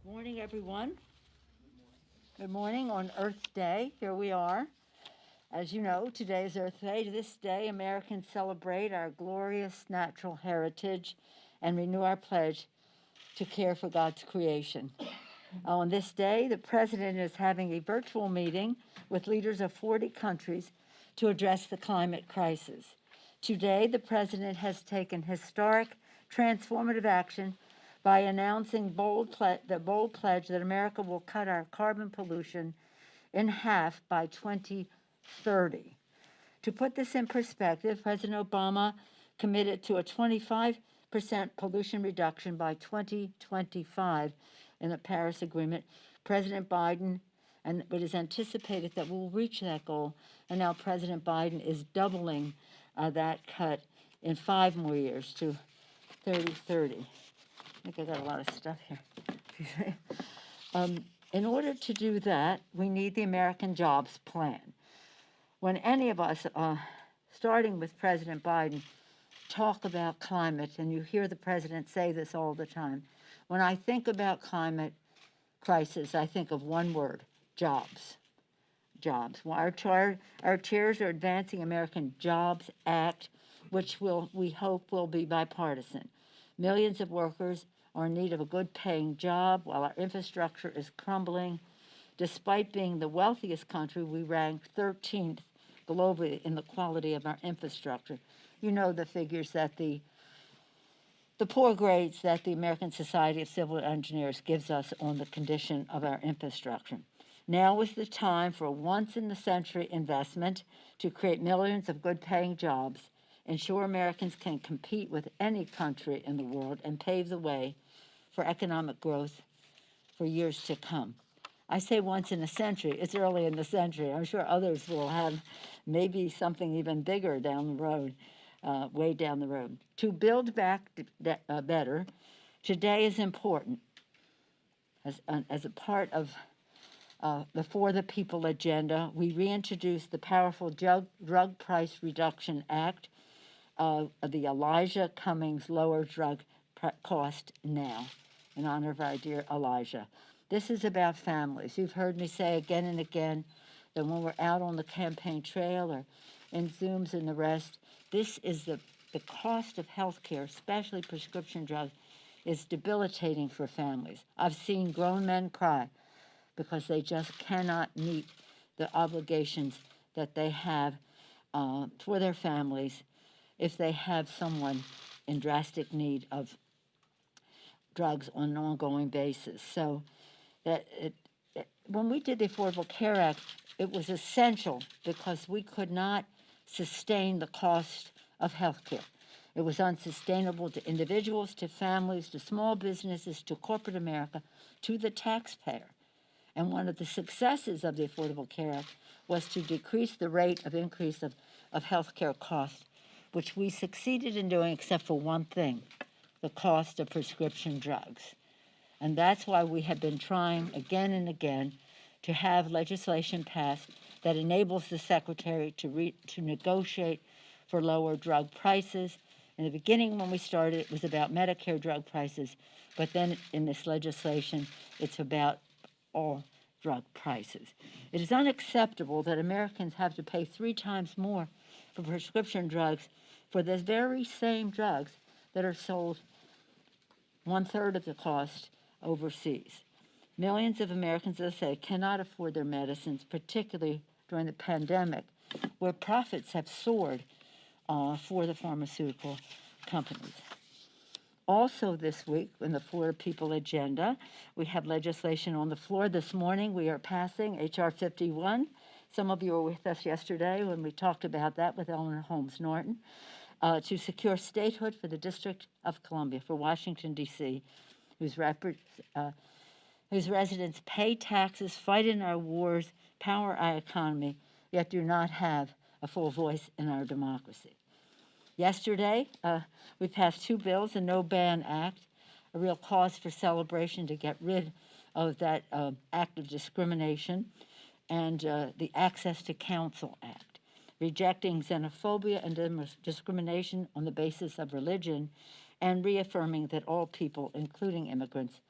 Morning, everyone. Good morning on Earth Day. Here we are. As you know, today is Earth Day. This day, Americans celebrate our glorious natural heritage and renew our pledge to care for God's creation. On this day, the President is having a virtual meeting with leaders of 40 countries to address the climate crisis. Today, the President has taken historic, transformative action by announcing the bold pledge that America will cut our carbon pollution in half by 2030. To put this in perspective, President Obama committed to a 25% pollution reduction by 2025 in the Paris Agreement. President Biden, and it is anticipated that we'll reach that goal, and now President Biden is doubling that cut in 5 more years to 2030. I think I got a lot of stuff here. In order to do that, we need the American Jobs Plan. When any of us, starting with President Biden, talk about climate, and you hear the president say this all the time, when I think about climate crisis, I think of one word: jobs. Jobs. Well, our chairs are advancing American Jobs Act, which we hope will be bipartisan. Millions of workers are in need of a good-paying job while our infrastructure is crumbling. Despite being the wealthiest country, we rank 13th globally in the quality of our infrastructure. You know the figures that the poor grades that the American Society of Civil Engineers gives us on the condition of our infrastructure. Now is the time for a once-in-the-century investment to create millions of good-paying jobs, ensure Americans can compete with any country in the world, and pave the way for economic growth for years to come. I say once in a century. It's early in the century. I'm sure others will have maybe something even bigger down the road, way down the road. To build back better, today is important. As a part of the For the People agenda, we reintroduced the powerful Drug Price Reduction Act, the Elijah Cummings Lower Drug Cost Now, in honor of our dear Elijah. This is about families. You've heard me say again and again that when we're out on the campaign trail or in Zooms and the rest, this is the cost of health care, especially prescription drugs, is debilitating for families. I've seen grown men cry because they just cannot meet the obligations that they have for their families if they have someone in drastic need of drugs on an ongoing basis. So when we did the Affordable Care Act, it was essential because we could not sustain the cost of health care. It was unsustainable to individuals, to families, to small businesses, to corporate America, to the taxpayer. And one of the successes of the Affordable Care Act was to decrease the rate of increase of health care costs, which we succeeded in doing except for one thing: the cost of prescription drugs. And that's why we have been trying again and again to have legislation passed that enables the Secretary to negotiate for lower drug prices. In the beginning, when we started, it was about Medicare drug prices, but then in this legislation, it's about all drug prices. It is unacceptable that Americans have to pay 3 times more for prescription drugs for the very same drugs that are sold 1/3 of the cost overseas. Millions of Americans, as I say, cannot afford their medicines, particularly during the pandemic, where profits have soared for the pharmaceutical companies. Also this week, in the For the People agenda, we have legislation on the floor. This morning, we are passing H.R. 51. Some of you were with us yesterday when we talked about that with Eleanor Holmes Norton, to secure statehood for the District of Columbia, for Washington, D.C., whose residents pay taxes, fight in our wars, power our economy, yet do not have a full voice in our democracy. Yesterday, we passed 2 bills: the No Ban Act, a real cause for celebration to get rid of that act of discrimination, and the Access to Counsel Act, rejecting xenophobia and discrimination on the basis of religion, and reaffirming that all people, including immigrants,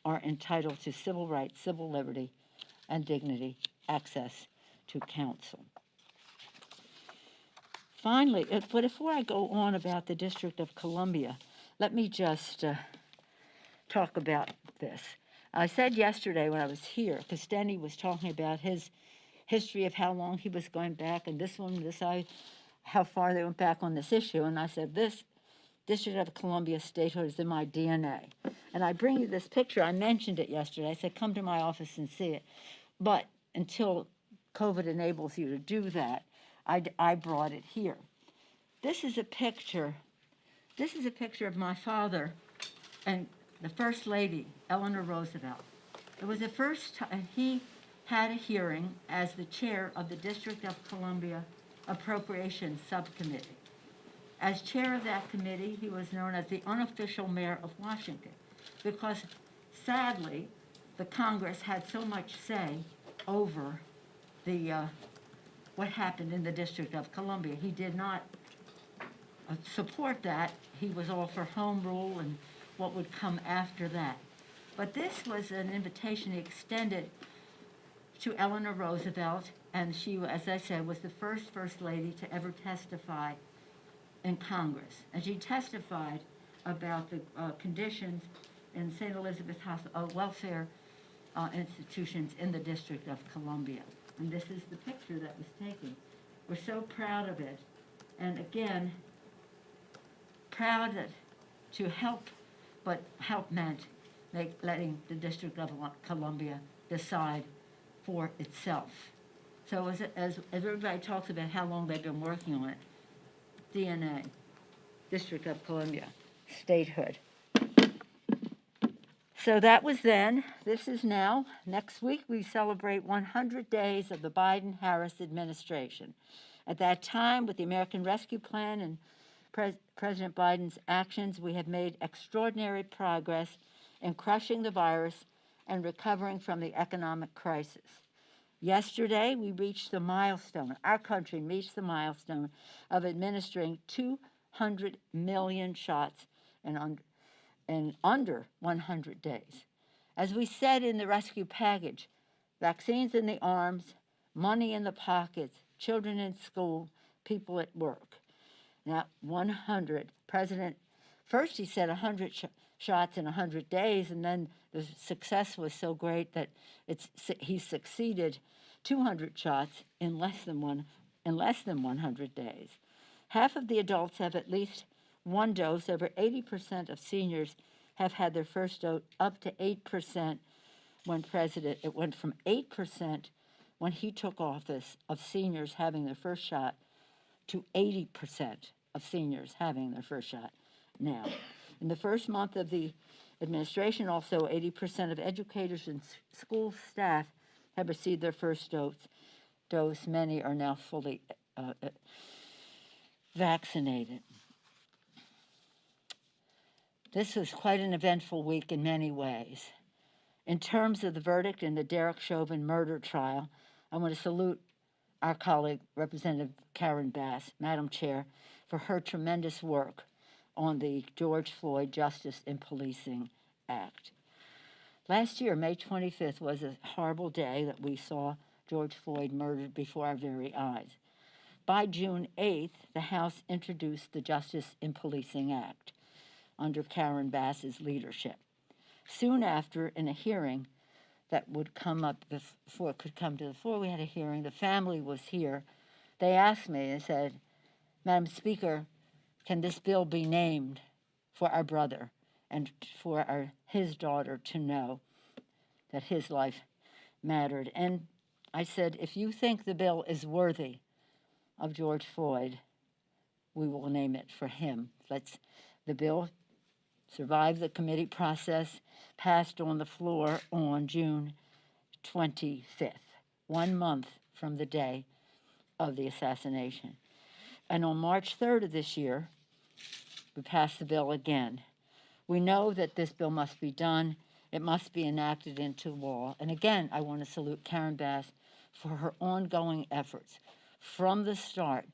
are entitled to civil rights, civil liberty, and dignity, access to counsel. Finally, but before I go on about the District of Columbia, let me just talk about this. I said yesterday when I was here, because Denny was talking about his history of how long he was going back, and how far they went back on this issue, and I said, this District of Columbia statehood is in my DNA. And I bring you this picture. I mentioned it yesterday. I said, come to my office and see it. But until COVID enables you to do that, I brought it here. This is a picture of my father and the First Lady, Eleanor Roosevelt. It was the first time he had a hearing as the chair of the District of Columbia Appropriations Subcommittee. As chair of that committee, he was known as the unofficial mayor of Washington because, sadly, the Congress had so much say over what happened in the District of Columbia. He did not support that. He was all for home rule and what would come after that. But this was an invitation he extended to Eleanor Roosevelt, and she, as I said, was the first Lady to ever testify in Congress. And she testified about the conditions in St. Elizabeth welfare institutions in the District of Columbia. And this is the picture that was taken. We're so proud of it. And again, proud to help, but help meant letting the District of Columbia decide for itself. So as everybody talks about how long they've been working on it, DNA, District of Columbia, statehood. So that was then. This is now. Next week we celebrate 100 days of the Biden-Harris administration. At that time, with the American Rescue Plan and President Biden's actions, we have made extraordinary progress in crushing the virus and recovering from the economic crisis. Yesterday, we reached the milestone, our country reached the milestone of administering 200 million shots in under 100 days. As we said in the rescue package, vaccines in the arms, money in the pockets, children in school, people at work. Now, 100. First he said 100 shots in 100 days, and then the success was so great that he succeeded 200 shots in less than 100 days. Half of the adults have at least one dose. Over 80% of seniors have had their first dose, up to 8% it went from 8% when he took office of seniors having their first shot to 80% of seniors having their first shot now. In the first month of the administration, also 80% of educators and school staff have received their first dose. Many are now fully vaccinated. This was quite an eventful week in many ways. In terms of the verdict in the Derek Chauvin murder trial, I want to salute our colleague, Representative Karen Bass, Madam Chair, for her tremendous work on the George Floyd Justice in Policing Act. Last year, May 25th, was a horrible day that we saw George Floyd murdered before our very eyes. By June 8th, the House introduced the Justice in Policing Act under Karen Bass's leadership. Soon after, in a hearing that would come up before it could come to the floor, we had a hearing. The family was here. They asked me and said, Madam Speaker, can this bill be named for our brother and for his daughter to know that his life mattered? And I said, if you think the bill is worthy of George Floyd, we will name it for him. The bill survived the committee process, passed on the floor on June 25th, 1 month from the day of the assassination. And on March 3rd of this year, we passed the bill again. We know that this bill must be done. It must be enacted into law. And again, I want to salute Karen Bass for her ongoing efforts from the start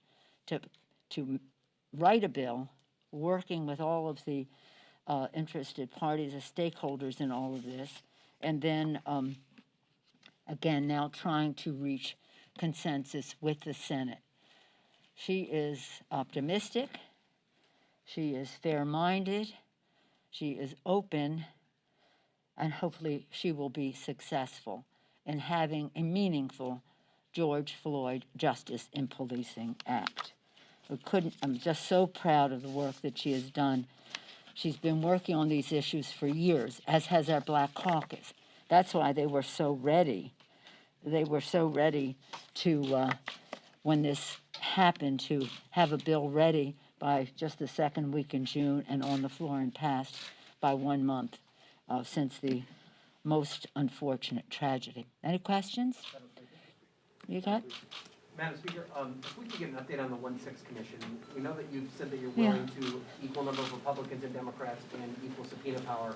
to write a bill, working with all of the interested parties as stakeholders in all of this. And then, again, now trying to reach consensus with the Senate. She is optimistic. She is fair-minded. She is open. And hopefully she will be successful in having a meaningful George Floyd Justice in Policing Act. I'm just so proud of the work that she has done. She's been working on these issues for years, as has our Black Caucus. That's why they were so ready. They were so ready to, when this happened, to have a bill ready by just the second week in June and on the floor and passed by 1 month since the most unfortunate tragedy. Any questions? You got? Madam Speaker, if we could get an update on the 1-6 Commission. We know that you've said that you're willing to equal number of Republicans and Democrats and equal subpoena power,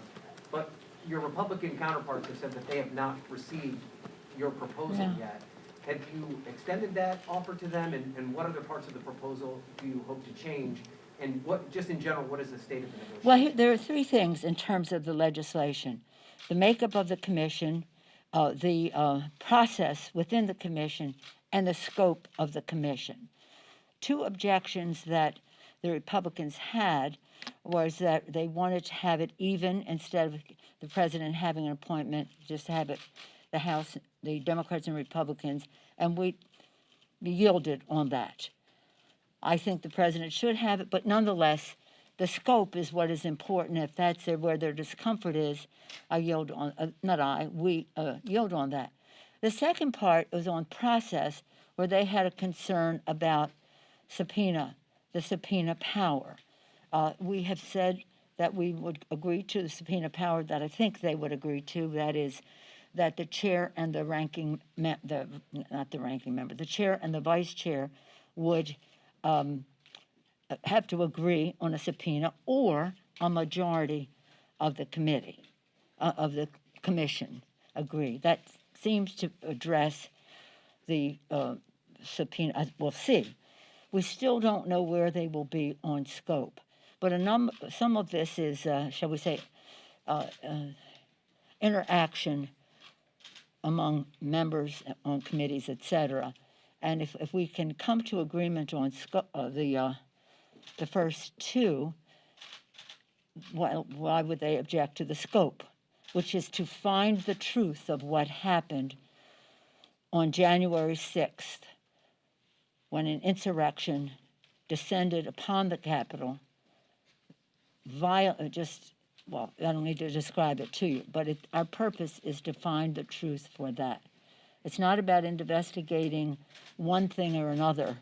but your Republican counterparts have said that they have not received your proposal yet. Have you extended that offer to them, and what other parts of the proposal do you hope to change? And what, just in general, what is the state of the negotiation? Well, there are three things in terms of the legislation: the makeup of the commission, the process within the commission, and the scope of the commission. Two objections that the Republicans had was that they wanted to have it even instead of the president having an appointment, just have it the House, the Democrats and Republicans, and we yielded on that. I think the president should have it, but nonetheless, the scope is what is important. If that's where their discomfort is, I yield on, we yield on that. The second part was on process, where they had a concern about the subpoena power. We have said that we would agree to the subpoena power that I think they would agree to, that is, that the chair and the ranking, not the ranking member, the chair and the vice chair would have to agree on a subpoena, or a majority of the committee, of the commission agree. That seems to address the subpoena. We'll see. We still don't know where they will be on scope, but some of this is, shall we say, interaction among members on committees, etc. And if we can come to agreement on the first two, why would they object to the scope, which is to find the truth of what happened on January 6th, when an insurrection descended upon the Capitol, I don't need to describe it to you, but our purpose is to find the truth for that. It's not about investigating one thing or another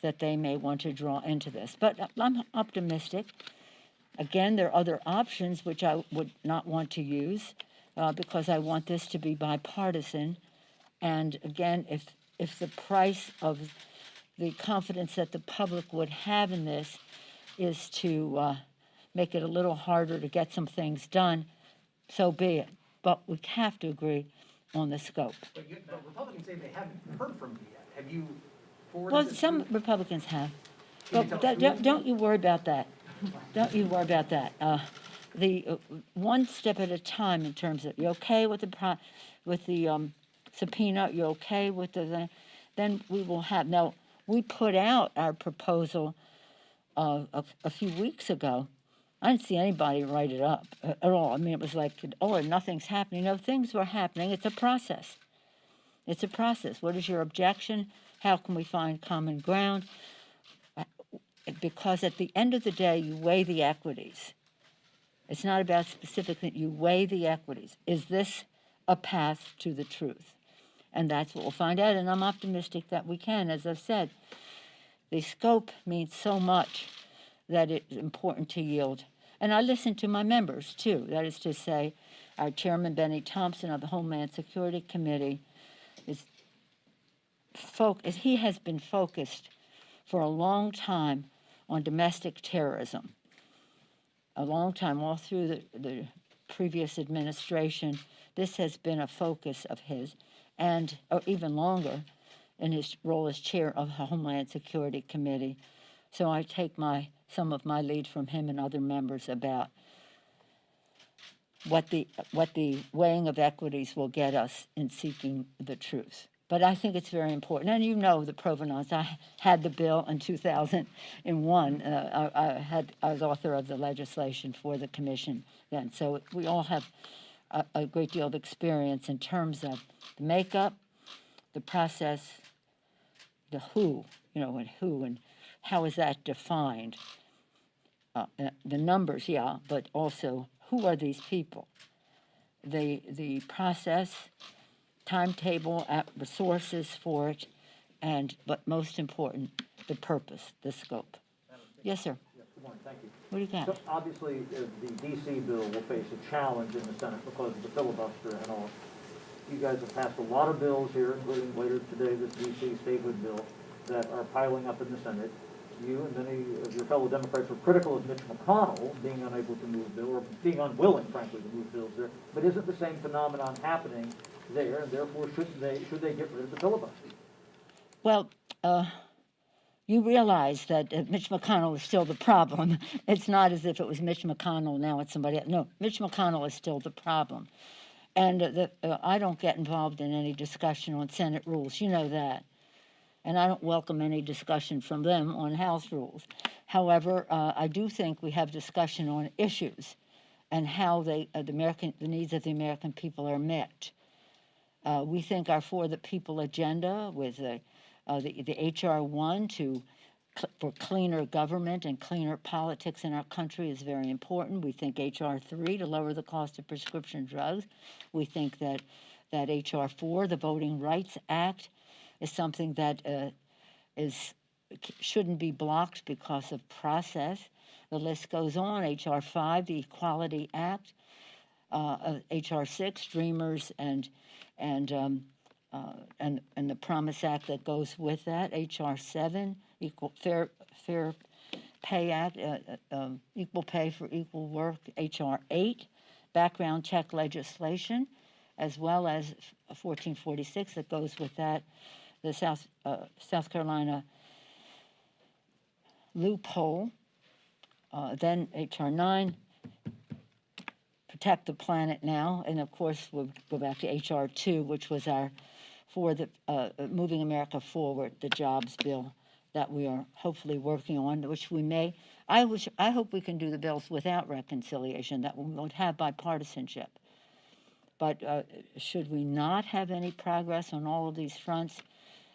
that they may want to draw into this. But I'm optimistic. Again, there are other options which I would not want to use because I want this to be bipartisan. And again, if the price of the confidence that the public would have in this is to make it a little harder to get some things done, so be it. But we have to agree on the scope. But Republicans say they haven't heard from you yet. Have you forwarded Well, this some to them? Republicans have. Can you But tell us who? don't you worry about that. Don't you worry about that. The one step at a time in terms of, you okay with the subpoena? You okay with the? Then we will have. Now, we put out our proposal a few weeks ago. I didn't see anybody write it up at all. I mean, it was like, oh, nothing's happening. No, things were happening. It's a process. It's a process. What is your objection? How can we find common ground? Because at the end of the day, you weigh the equities. It's not about specifically, you weigh the equities. Is this a path to the truth? And that's what we'll find out, and I'm optimistic that we can. As I've said, the scope means so much that it's important to yield. And I listen to my members, too. That is to say, our chairman, Benny Thompson, of the Homeland Security Committee, he has been focused for a long time on domestic terrorism. A long time, all through the previous administration, this has been a focus of his, and or even longer in his role as chair of the Homeland Security Committee. So I take some of my lead from him and other members about what the weighing of equities will get us in seeking the truth. But I think it's very important. And you know the provenance. I had the bill in 2001. I was author of the legislation for the commission then. So we all have a great deal of experience in terms of the makeup, the process, the who, and how is that defined. The numbers, yeah, but also who are these people? The process, timetable, resources for it, but most important, the purpose, the scope. Yes, sir. Yes, good morning, thank you. What do you got? So obviously, the DC bill will face a challenge in the Senate because of the filibuster and all. You guys have passed a lot of bills here, including later today, this DC statehood bill, that are piling up in the Senate. You and many of your fellow Democrats were critical of Mitch McConnell being unable to move a bill, or being unwilling, frankly, to move bills there. But isn't the same phenomenon happening there, and therefore should they get rid of the filibuster? Well, you realize that Mitch McConnell is still the problem. It's not as if it was Mitch McConnell, now it's somebody else. No, Mitch McConnell is still the problem. And I don't get involved in any discussion on Senate rules. You know that. And I don't welcome any discussion from them on House rules. However, I do think we have discussion on issues and how the needs of the American people are met. We think our For the People agenda with the H.R. 1 for cleaner government and cleaner politics in our country is very important. We think H.R. 3 to lower the cost of prescription drugs. We think that H.R. 4, the Voting Rights Act, is something that shouldn't be blocked because of process. The list goes on. H.R. 5, the Equality Act, H.R. 6, Dreamers and the Promise Act that goes with that. H.R. 7, Fair Pay Act, Equal Pay for Equal Work. H.R. 8, background check legislation, as well as 1446 that goes with that. The South Carolina loophole, then H.R. 9, Protect the Planet Now, and of course we'll go back to H.R. 2, which was for the Moving America Forward, the jobs bill that we are hopefully working on, which we may. I hope we can do the bills without reconciliation, that we won't have bipartisanship. But should we not have any progress on all of these fronts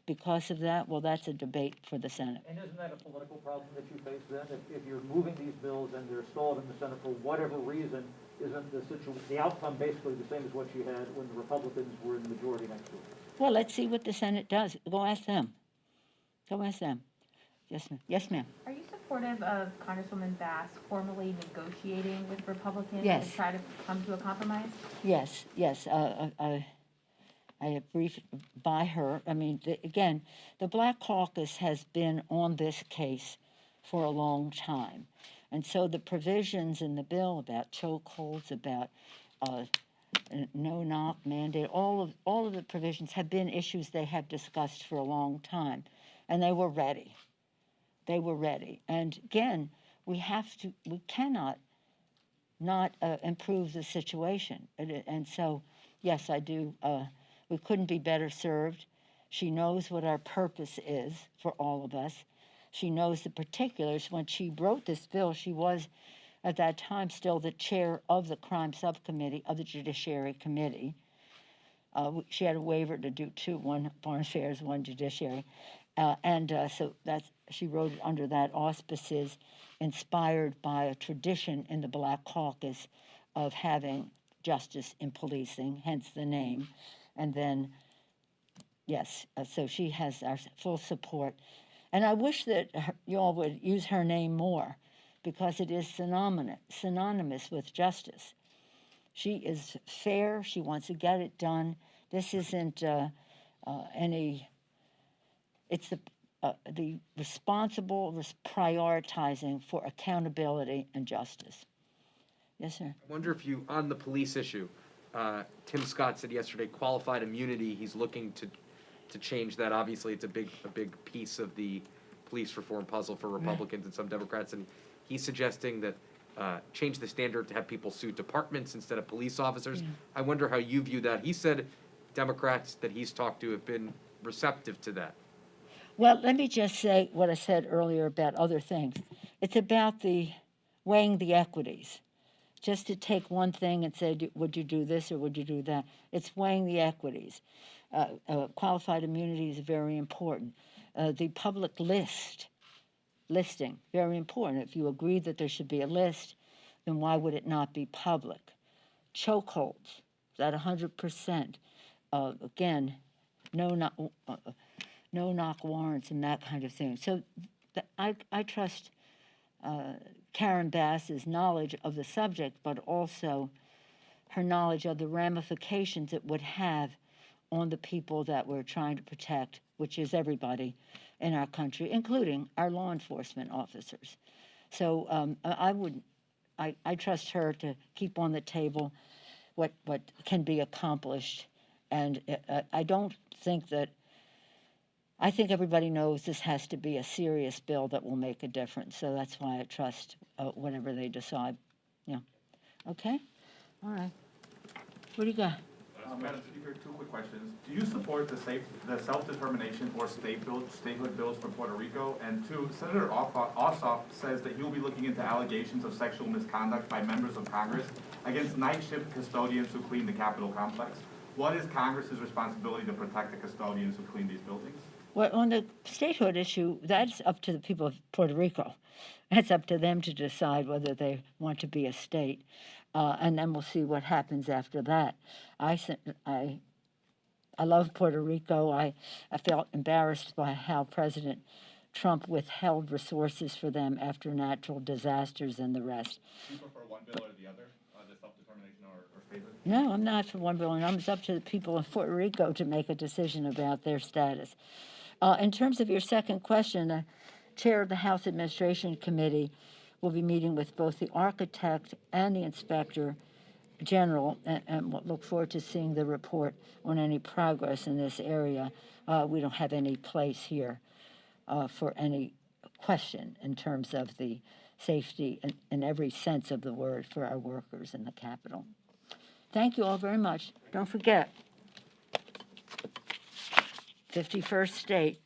because of that? Well, that's a debate for the Senate. And isn't that a political problem that you face then? If you're moving these bills and they're stalled in the Senate for whatever reason, isn't the outcome basically the same as what you had when the Republicans were in the majority next week? Well, let's see what the Senate does. Go ask them. Yes, ma'am. Yes, ma'am. Are you supportive of Congresswoman Bass formally negotiating with Republicans Yes. to try to come to a compromise? Yes. I have briefed by her. I mean, again, the Black Caucus has been on this case for a long time. And so the provisions in the bill about chokeholds, about no-knock mandate, all of the provisions have been issues they have discussed for a long time. And they were ready. And again, we cannot not improve the situation. And so, yes, I do. We couldn't be better served. She knows what our purpose is for all of us. She knows the particulars. When she wrote this bill, she was, at that time, still the chair of the crime subcommittee of the Judiciary Committee. She had a waiver to do two, one Foreign Affairs, one Judiciary. So she wrote it under that auspices, inspired by a tradition in the Black Caucus of having justice in policing, hence the name. And then, yes, so she has our full support. And I wish that you all would use her name more, because it is synonymous with justice. She is fair. She wants to get it done. This isn't it's the responsible prioritizing for accountability and justice. Yes, sir. I wonder if you, on the police issue, Tim Scott said yesterday, qualified immunity, he's looking to change that. Obviously, it's a big piece of the police reform puzzle for Republicans and some Democrats, and he's suggesting that change the standard to have people sue departments instead of police officers. I wonder how you view that. He said Democrats that he's talked to have been receptive to that. Well, let me just say what I said earlier about other things. It's about the weighing the equities. Just to take one thing and say, would you do this or would you do that? It's weighing the equities. Qualified immunity is very important. The public listing, very important. If you agree that there should be a list, then why would it not be public? Chokeholds, is that 100%? Again, no knock warrants and that kind of thing. So I trust Karen Bass's knowledge of the subject, but also her knowledge of the ramifications it would have on the people that we're trying to protect, which is everybody in our country, including our law enforcement officers. So I trust her to keep on the table what can be accomplished. And I don't think that, I think everybody knows this has to be a serious bill that will make a difference. So that's why I trust whatever they decide. Yeah. Okay? All right. What do you got? Madam Speaker, two quick questions. Do you support the self-determination or statehood bills for Puerto Rico? And two, Senator Ossoff says that he will be looking into allegations of sexual misconduct by members of Congress against night shift custodians who clean the Capitol complex. What is Congress's responsibility to protect the custodians who clean these buildings? Well, on the statehood issue, that's up to the people of Puerto Rico. That's up to them to decide whether they want to be a state. And then we'll see what happens after that. I love Puerto Rico. I felt embarrassed by how President Trump withheld resources for them after natural disasters and the rest. Do you prefer one bill or the other, the self-determination or statehood? No, I'm not for one bill, and it's up to the people of Puerto Rico to make a decision about their status. In terms of your second question, the chair of the House Administration Committee will be meeting with both the architect and the inspector general, and we'll look forward to seeing the report on any progress in this area. We don't have any place here for any question in terms of the safety in every sense of the word for our workers in the Capitol. Thank you all very much. Don't forget, 51st state,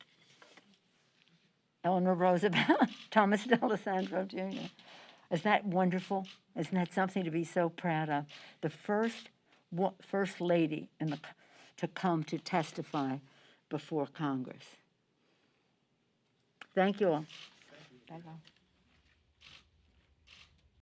Eleanor Roosevelt, Thomas D'Alessandro Jr. Isn't that wonderful? Isn't that something to be so proud of? The first lady to come to testify before Congress. Thank you all. Thank you.